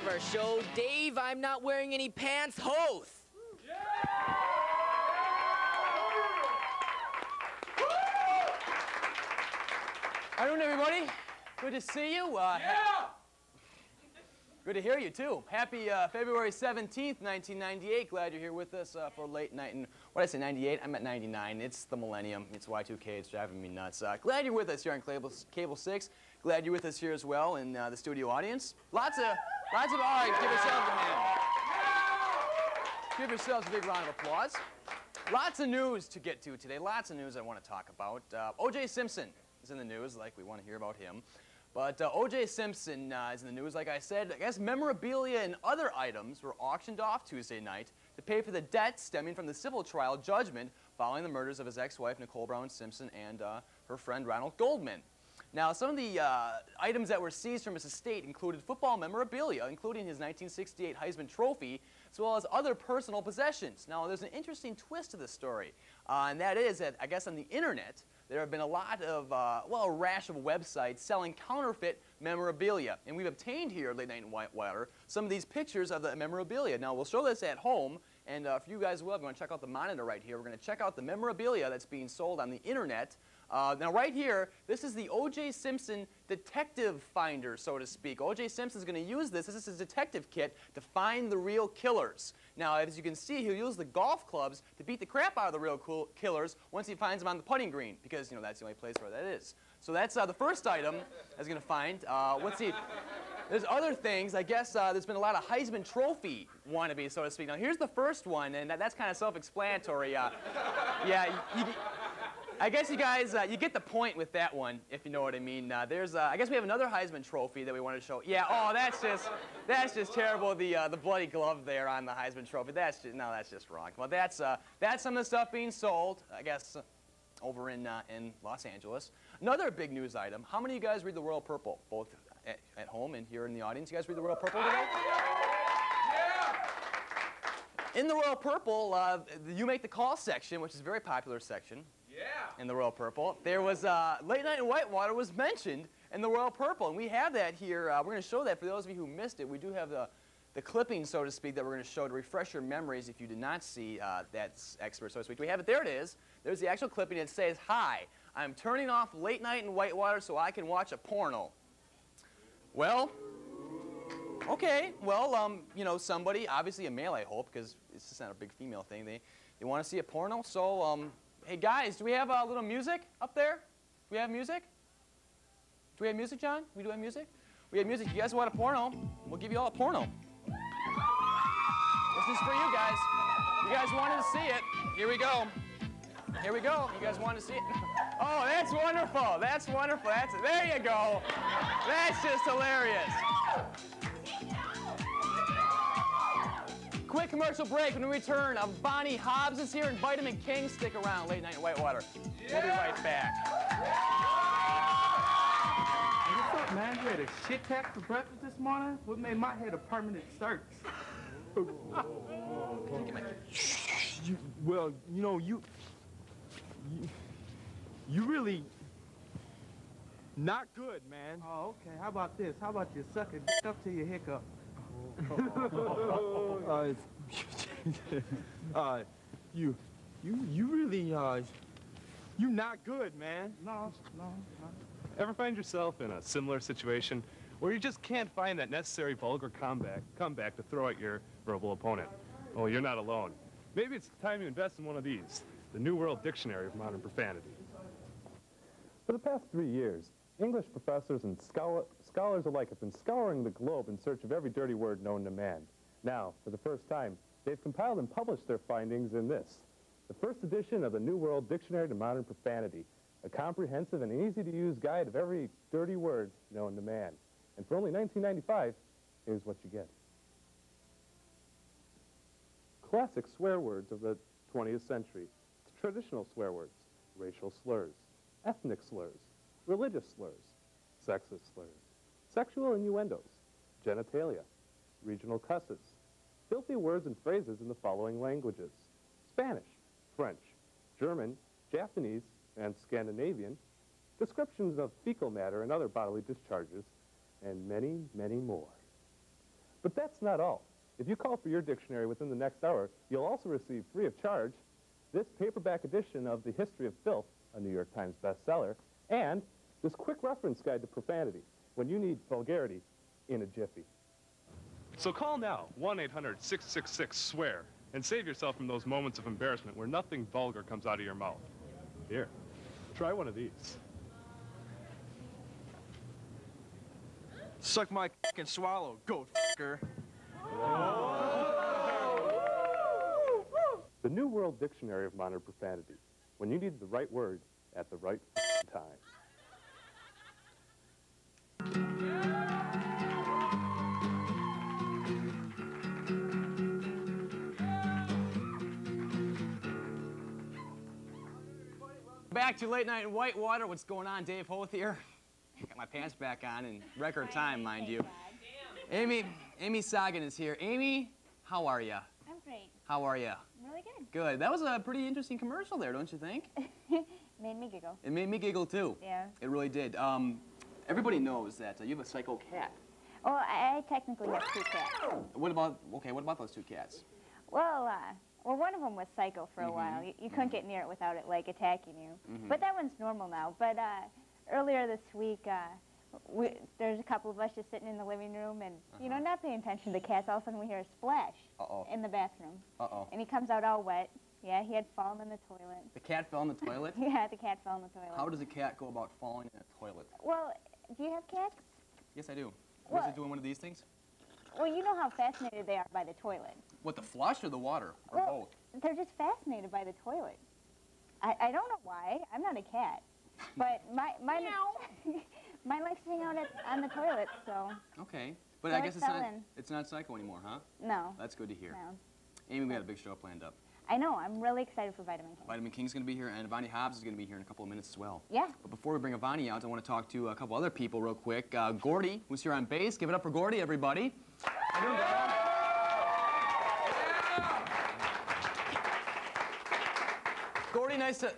of our show, Dave, I'm not wearing any pants, Hoth. How you doing, everybody? Good to see you. Good to hear you, too. Happy February 17th, 1998. Glad you're here with us for late night. And what did I say, 98? I'm at 99. It's the millennium. It's Y2K. It's driving me nuts. Glad you're with us here on Cable 6. Glad you're with us here as well in the studio audience. Lots of, all right, give yourselves a hand. Give yourselves a big round of applause. Lots of news to get to today. Lots of news I want to talk about. O.J. Simpson is in the news, like we want to hear about him. But O.J. Simpson is in the news, like I said. I guess memorabilia and other items were auctioned off Tuesday night to pay for the debts stemming from the civil trial judgment following the murders of his ex-wife, Nicole Brown Simpson, and her friend, Ronald Goldman. Now, some of the items that were seized from his estate included football memorabilia, including his 1968 Heisman Trophy, as well as other personal possessions. Now, there's an interesting twist to this story, and that is that, I guess, on the internet, there have been a lot of, well, a rash of websites selling counterfeit memorabilia. And we've obtained here at Late Night in Whitewater some of these pictures of the memorabilia. Now, we'll show this at home, and for you guys as well, if you want to check out the monitor right here, we're going to check out the memorabilia that's being sold on the internet. Now, right here, this is the O.J. Simpson detective finder, so to speak. O.J. Simpson's going to use this. This is his detective kit to find the real killers. Now, as you can see, he'll use the golf clubs to beat the crap out of the real killers once he finds them on the putting green, because, you know, that's the only place where that is. So that's the first item I was going to find. Let's see. There's other things. I guess there's been a lot of Heisman Trophy wannabes, so to speak. Now, here's the first one, and that's kind of self-explanatory. Yeah, I guess you guys, you get the point with that one, if you know what I mean. I guess we have another Heisman Trophy that we wanted to show. Yeah, oh, that's just terrible. The bloody glove there on the Heisman Trophy. That's just wrong. Well, that's some of the stuff being sold, I guess, over in Los Angeles. Another big news item. How many of you guys read the Royal Purple, both at home and here in the audience? You guys read the Royal Purple today? In the Royal Purple, you make the call section, which is a very popular section. In the Royal Purple. There was Late Night in Whitewater was mentioned in the Royal Purple, and we have that here. We're going to show that for those of you who missed it. We do have the clipping, so to speak, that we're going to show to refresh your memories if you did not see that expert, so to speak. We have it. There it is. There's the actual clipping. It says, "Hi, I'm turning off Late Night in Whitewater so I can watch a porno." Well, okay. Well, you know, somebody, obviously a male, I hope, because it's just not a big female thing. They want to see a porno, so hey, guys, do we have a little music up there? Do we have music? Do we have music, John? We do have music? We have music. You guys want a porno? We'll give you all a porno. This is for you guys. You guys wanted to see it. Here we go. Here we go. You guys wanted to see it? Oh, that's wonderful. That's wonderful. There you go. That's just hilarious. Quick commercial break. When we return, Bonnie Hobbs is here and Vitamin King. Stick around. Late Night in Whitewater. We'll be right back. Hey, what's up, man? You had a shit tack for breakfast this morning? What made my head a permanent search? Well, you know, you really not good, man. Oh, okay. How about this? How about you suck it up to your hiccup? You really, you not good, man. No. Ever find yourself in a similar situation where you just can't find that necessary vulgar comeback to throw at your verbal opponent? Oh, you're not alone. Maybe it's time to invest in one of these, the New World Dictionary of Modern Profanity. For the past 3 years, English professors and scholars alike have been scouring the globe in search of every dirty word known to man. Now, for the first time, they've compiled and published their findings in this, the first edition of the New World Dictionary to Modern Profanity, a comprehensive and easy-to-use guide of every dirty word known to man. And for only $19.95, here's what you get. Classic swear words of the 20th century, traditional swear words, racial slurs, ethnic slurs, religious slurs, sexist slurs, sexual innuendos, genitalia, regional cusses, filthy words and phrases in the following languages: Spanish, French, German, Japanese, and Scandinavian, descriptions of fecal matter and other bodily discharges, and many, many more. But that's not all. If you call for your dictionary within the next hour, you'll also receive free of charge this paperback edition of The History of Filth, a New York Times bestseller, and this quick reference guide to profanity when you need vulgarity in a jiffy. So call now, 1-800-666-SWEAR, and save yourself from those moments of embarrassment where nothing vulgar comes out of your mouth. Here, try one of these. Suck my c and swallow, goat f***er. The New World Dictionary of Modern Profanity, when you need the right word at the right time. Back to Late Night in Whitewater. What's going on? Dave Hoth here. Got my pants back on in record time, mind you. Amy Sagan is here. Amy, how are you? I'm great. How are you? I'm really good. Good. That was a pretty interesting commercial there, don't you think? Made me giggle. It made me giggle too. Yeah. It really did. Everybody knows that you have a psycho cat. Well, I technically have two cats. What about those two cats? Well, one of them was psycho for a while. You couldn't get near it without it, like, attacking you. But that one's normal now. But earlier this week, there's a couple of us just sitting in the living room and, you know, not paying attention to the cats. All of a sudden we hear a splash in the bathroom. And he comes out all wet. Yeah, he had fallen in the toilet. The cat fell in the toilet? Yeah, the cat fell in the toilet. How does a cat go about falling in a toilet? Well, do you have cats? Yes, I do. What is it doing one of these things? Well, you know how fascinated they are by the toilet. What, the flush or the water? Or Well, both? they're just fascinated by the toilet. I don't know why. I'm not a cat. But mine likes to hang out on the toilet, so. Okay. But So I guess it's it's not psycho anymore, huh? No. That's good to hear. No. Amy, we got a big show planned up. I know. I'm really excited for Vitamin King. Vitamin King's going to be here, and Ivani Hobbs is going to be here in a couple of minutes as well. Yeah. But before we bring Ivani out, I want to talk to a couple other people real quick. Gordy, who's here on bass. Give it up for Gordy, everybody. How you doing, Gordy? Gordy, nice to...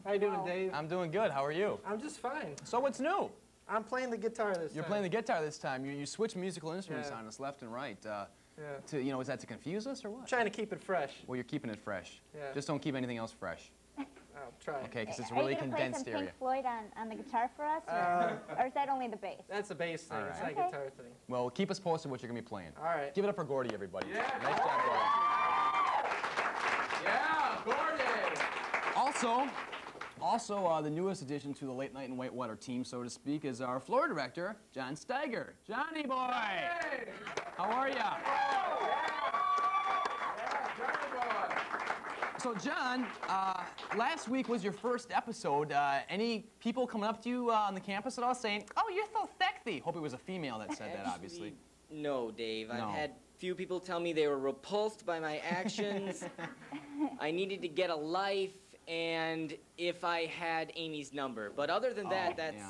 How you doing, Dave? I'm doing good. How are you? I'm just fine. So what's new? I'm playing the guitar this time. You're playing the guitar this time. You switch musical instruments Yeah. on us left and right. Yeah. Is that to confuse us or what? I'm trying to keep it fresh. Well, you're keeping it fresh. Yeah. Just don't keep anything else fresh. I'll try. Okay, because it's Are really you gonna condensed play some area. Pink Floyd on the guitar for us, or is that only the bass? That's a bass thing. All It's right. not a Okay. guitar thing. Well, keep us posted what you're going to be playing. All right. Give it up for Gordy, everybody. Yeah. Nice job, Gordy. Yeah, Gordon! Also, the newest addition to the Late Night in Whitewater team, so to speak, is our floor director, John Steiger. Johnny boy! Hey! How are ya? Yeah, Johnny boy! So, John, last week was your first episode. Any people coming up to you on the campus at all saying, "Oh, you're so sexy"? Hope it was a female that said that, obviously. No, Dave. No. I've had few people tell me they were repulsed by my actions. I needed to get a life, and if I had Amy's number. But other than that, that's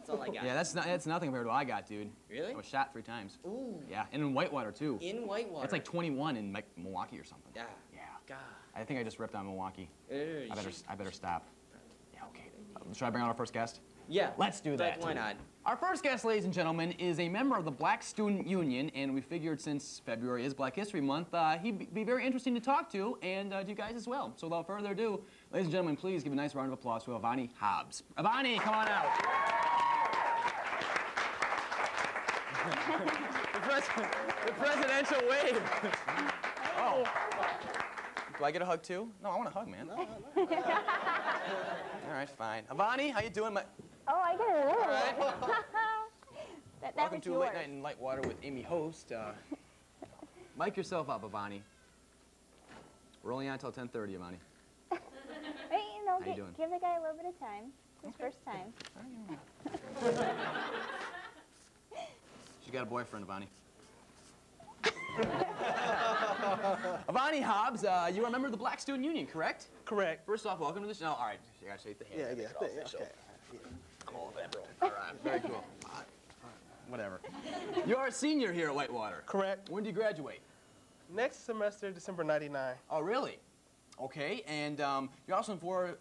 all I got. Yeah, that's nothing compared to what I got, dude. Really? I was shot 3 times. Ooh. Yeah, and in Whitewater, too. In Whitewater. It's like 21 in Milwaukee or something. Yeah. Yeah. God. I think I just ripped on Milwaukee. You I better stop. Yeah, okay. Should I bring on our first guest? Yeah. Let's do that. But why not? Our first guest, ladies and gentlemen, is a member of the Black Student Union, and we figured since February is Black History Month, he'd be very interesting to talk to, and to you guys as well. So without further ado, ladies and gentlemen, please give a nice round of applause to Ivani Hobbs. Ivani, come on out. the presidential wave. Oh. Do I get a hug too? No, I want a hug, man. All right, fine. Ivani, how you doing? Oh, I get it. All right. That Welcome was to yours. Late Night in Whitewater with Amy Host. Mic yourself up, Ivani. We're only on until 10:30, Ivani. Hey, you know, How you doing? give the guy a little bit of time. It's his first time. She got a boyfriend, Ivani. Ivani Hobbs, you are a member of the Black Student Union, correct? Correct. First off, welcome to the show. All right, you gotta shake the hand. Yeah. Okay. Cool, all right, very cool. All right. Whatever. You are a senior here at Whitewater. Correct. When do you graduate? Next semester, December '99. Oh, really? Okay, and you're also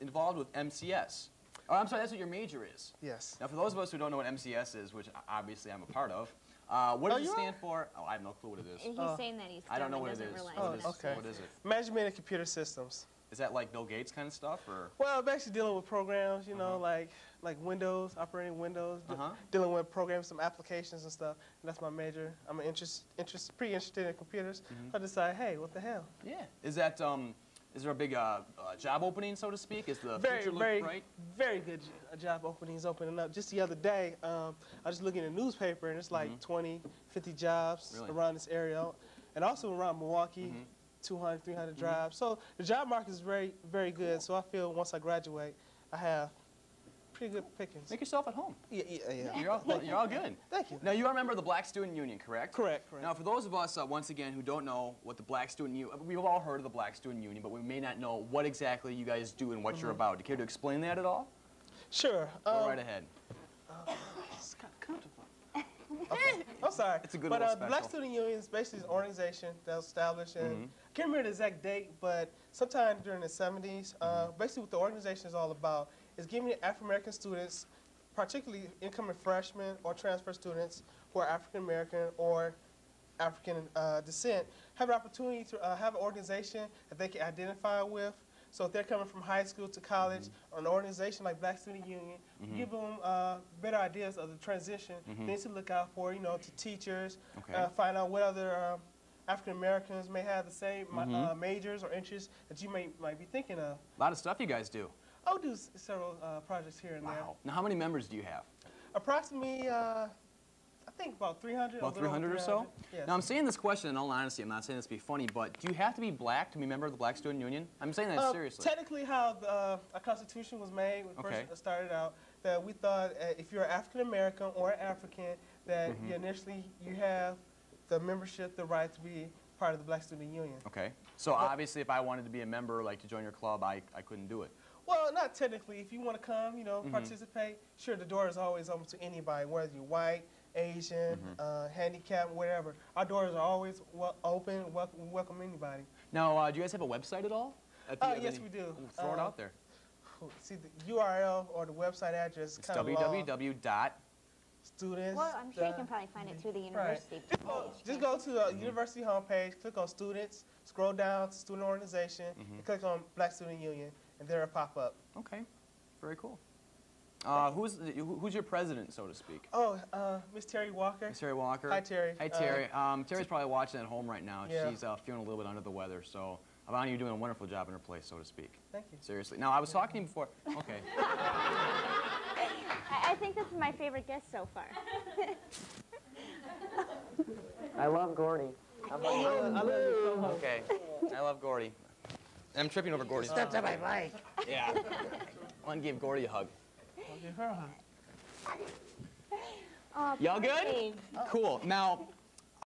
involved with MCS. Oh, I'm sorry, that's what your major is. Yes. Now, for those of us who don't know what MCS is, which obviously I'm a part of, What does it stand for? Oh, I have no clue what it is. He's saying that he's dumb I don't know and what it doesn't is. realize What what is, it okay. what is it? Management of computer systems. Is that like Bill Gates kind of stuff, or? Well, I'm actually dealing with programs, you know, like Windows, operating Windows, dealing with programs, some applications and stuff. And that's my major. I'm pretty interested in computers. I decided, hey, what the hell? Yeah. Is that is there a big job opening, so to speak? Is the future look bright? Very good job openings opening up. Just the other day, I was looking at the newspaper, and it's like 20, 50 jobs around this area, and also around Milwaukee. 200, 300 jobs. So the job market is very, very good. So I feel once I graduate, I have pretty good pickings. Make yourself at home. Yeah. You're all good. Thank you. Now, you are a member of the Black Student Union, correct? Correct. Now, for those of us, once again, who don't know what the Black Student Union, we've all heard of the Black Student Union, but we may not know what exactly you guys do and what you're about. Do you care to explain that at all? Sure. Go right ahead. It's kind of comfortable. Okay. I'm sorry. It's a good but little the special. Black Student Union is basically an organization that was established, and I can't remember the exact date, but sometime during the 70s. Basically, what the organization is all about is giving African American students, particularly incoming freshmen or transfer students who are African American or African descent, have an opportunity to have an organization that they can identify with. So if they're coming from high school to college, or an organization like Black Student Union, give them better ideas of the transition, things to look out for, you know, to teachers, find out what other African Americans may have the same majors or interests that you might be thinking of. A lot of stuff you guys do. I'll do several projects here and there. Wow. Now, how many members do you have? Approximately, I think about 300. About 300 or so? Yes. Now, I'm saying this question in all honesty. I'm not saying this to be funny, but do you have to be black to be a member of the Black Student Union? I'm saying that seriously. Technically, how our Constitution was made, when first started out, that we thought if you're African American or African, that initially you have the membership, the right to be part of the Black Student Union. Okay. So obviously, if I wanted to be a member, like to join your club, I couldn't do it. Well, not technically. If you want to come, you know, participate, sure, the door is always open to anybody, whether you're white, Asian, handicapped, whatever. Our doors are always open. We welcome anybody. Now, do you guys have a website at all? Yes, we do. Throw it out there. See, the URL or the website address is It's kind of www. students. Well, I'm sure you can probably find it through the university page. Just go to the university homepage, click on students, scroll down to student organization, and click on Black Student Union, and there it'll pop up. Okay. Very cool. Who's your president, so to speak? Oh, Miss Terry Walker. Miss Terry Walker. Hi, Terry. Hi, Terry. Terry's probably watching at home right now. Yeah. She's feeling a little bit under the weather, so Ivana, you're doing a wonderful job in her place, so to speak. Thank you. Seriously. Now, I was talking to you before. Okay. I think this is my favorite guest so far. I love Gordy. How about you? I love you so much. Okay. I love Gordy. I'm tripping over Gordy's. Steps on my bike. Yeah. I want to give Gordy a hug. I'll give her a hug. Oh, Y'all good? Dave. Cool. Now,